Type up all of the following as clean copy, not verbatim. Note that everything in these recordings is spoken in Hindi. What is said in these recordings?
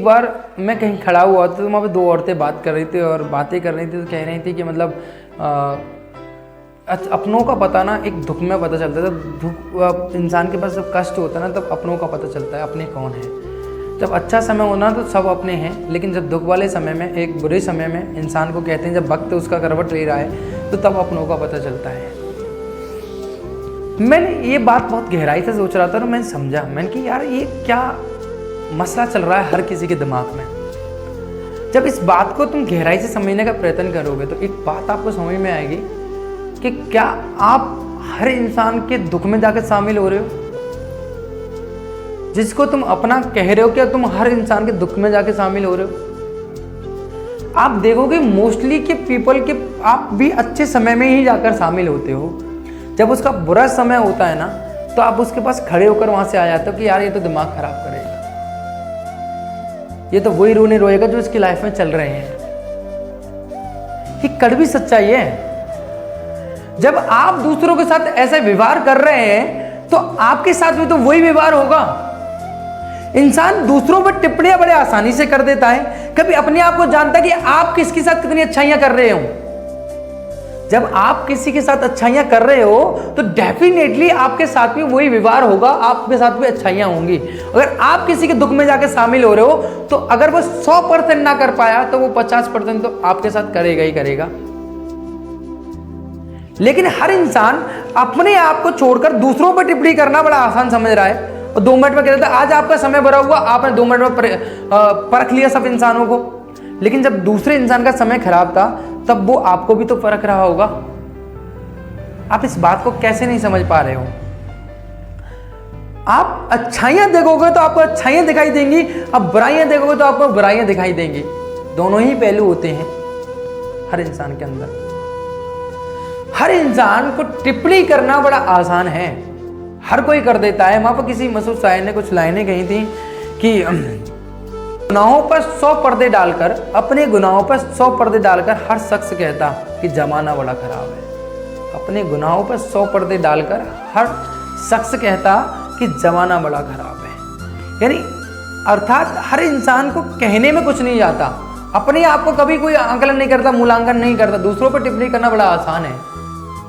बार मैं कहीं खड़ा हुआ था तो वहाँ पे 2 औरतें बात कर रही थी और बातें कर रही थी, तो कह रही थी कि मतलब अपनों का पता ना एक दुख में पता चलता है। जब दुख इंसान के पास जब कष्ट होता है ना, तब अपनों का पता चलता है अपने कौन है। जब अच्छा समय होना तो सब अपने हैं, लेकिन जब दुख वाले समय में, एक बुरे समय में इंसान को कहते हैं जब वक्त उसका करवट ले रहा है, तो तब अपनों का पता चलता है। मैंने ये बात बहुत गहराई से सोच रहा था और मैंने समझा, मैंने कि यार ये क्या मसला चल रहा है हर किसी के दिमाग में। जब इस बात को तुम गहराई से समझने का प्रयत्न करोगे तो एक बात आपको समझ में आएगी कि क्या आप हर इंसान के दुख में जाकर शामिल हो रहे हो? जिसको तुम अपना कह रहे हो, क्या तुम हर इंसान के दुख में जाके शामिल हो रहे हो? आप देखोगे मोस्टली के पीपल के आप भी अच्छे समय में ही जाकर शामिल होते हो। जब उसका बुरा समय होता है ना, तो आप उसके पास खड़े होकर वहां से आ जाते हो कि यार ये तो दिमाग खराब करेगा, ये तो वही रोने रोएगा जो इसकी लाइफ में चल रहे हैं। ये कड़वी सच्चाई है। जब आप दूसरों के साथ ऐसा व्यवहार कर रहे हैं तो आपके साथ भी तो वही व्यवहार होगा। इंसान दूसरों पर टिप्पणियां बड़े आसानी से कर देता है, कभी अपने आप को जानता कि आप किसके साथ कितनी अच्छाइयां कर रहे हो। जब आप किसी के साथ अच्छाइयां कर रहे हो तो डेफिनेटली आपके साथ भी वही व्यवहार होगा, आपके साथ भी अच्छाइयां होंगी। अगर आप किसी के दुख में जाकर शामिल हो रहे हो तो अगर वो 100% ना कर पाया तो वो 50% तो आपके साथ करेगा ही करेगा। लेकिन हर इंसान अपने आप को छोड़कर दूसरों पर टिप्पणी करना बड़ा आसान समझ रहा है और 2 मिनट में कह देता है आज आपका समय भरा हुआ, आपने 2 मिनट में परख लिया सब इंसानों को। लेकिन जब दूसरे इंसान का समय खराब था तब वो आपको भी तो परख रहा होगा। आप इस बात को कैसे नहीं समझ पा रहे हो? आप अच्छाइयां देखोगे तो आपको अच्छाइयां दिखाई देंगी, आप बुराइयां देखोगे तो आपको बुराइयां दिखाई देंगी। दोनों ही पहलू होते हैं हर इंसान के अंदर। हर इंसान को टिप्पणी करना बड़ा आसान है, हर कोई कर देता है। वहां पर किसी मशहूर शायर ने कुछ लाइनें कही थी कि गुनाहों पर 100 पर्दे डालकर, अपने गुनाहों पर 100 पर्दे डालकर हर शख्स कहता कि जमाना बड़ा खराब है। अपने गुनाहों पर 100 पर्दे डालकर हर शख्स कहता कि जमाना बड़ा खराब है। यानी अर्थात हर इंसान को कहने में कुछ नहीं आता, अपने आप को कभी कोई आकलन नहीं करता, मूल्यांकन नहीं करता। दूसरों पर टिप्पणी करना बड़ा आसान है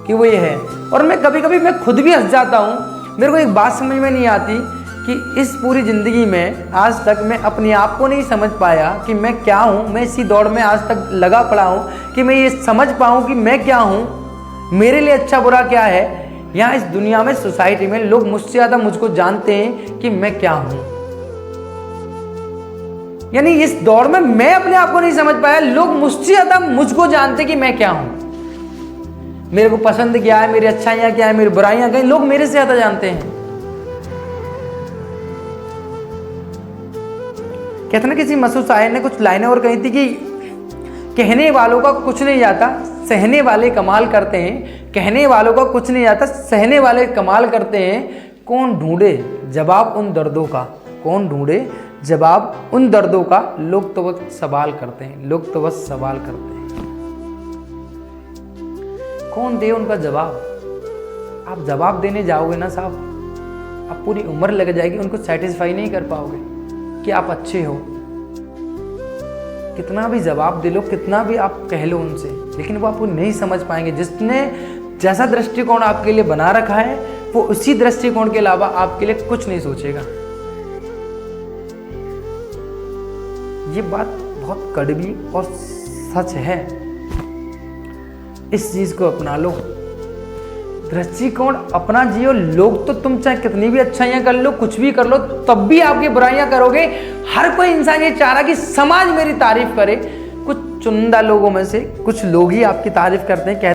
कि वो ये है। और मैं कभी कभी मैं खुद भी हंस जाता हूँ। मेरे को एक बात समझ में नहीं आती कि इस पूरी ज़िंदगी में आज तक मैं अपने आप को नहीं समझ पाया कि मैं क्या हूँ। मैं इसी दौड़ में आज तक लगा पड़ा हूँ कि मैं ये समझ पाऊँ कि मैं क्या हूँ, मेरे लिए अच्छा बुरा क्या है। यहाँ इस दुनिया में, सोसाइटी में लोग मुझसे ज़्यादा मुझको जानते हैं कि मैं क्या हूँ। यानी इस दौड़ में मैं अपने आप को नहीं समझ पाया, लोग मुझसे ज़्यादा मुझको जानते कि मैं क्या हूँ, मेरे को पसंद क्या है, मेरी अच्छाइयाँ क्या है, मेरी बुराइयाँ क्या है, लोग मेरे से ज़्यादा जानते हैं। कहते ना किसी मशहूर शायर ने कुछ लाइनें और कही थी कि कहने वालों का कुछ नहीं जाता, सहने वाले कमाल करते हैं। कहने वालों का कुछ नहीं जाता, सहने वाले कमाल करते हैं। कौन ढूंढे जवाब उन दर्दों का, कौन ढूंढे जवाब उन दर्दों का, लोग तो बस सवाल करते हैं, लोग तो बस सवाल करते हैं। कौन दे उनका जवाब? आप जवाब देने जाओगे ना साहब, आप पूरी उम्र लग जाएगी, उनको सेटिस्फाई नहीं कर पाओगे कि आप अच्छे हो। कितना भी जवाब दे लो, कितना भी आप कह लो उनसे, लेकिन वो आपको नहीं समझ पाएंगे। जिसने जैसा दृष्टिकोण आपके लिए बना रखा है वो उसी दृष्टिकोण के अलावा आपके लिए कुछ नहीं सोचेगा। ये बात बहुत कड़वी और सच है, इस चीज को अपना लो। दृष्टिकोण अपना जियो। लोग तो तुम चाहे कितनी भी अच्छाइयां कर लो, कुछ भी कर लो, तब भी आपकी बुराइयां करोगे। हर कोई इंसान ये चाह रहा कि समाज मेरी तारीफ करे। कुछ चुनिंदा लोगों में से कुछ लोग ही आपकी तारीफ करते हैं।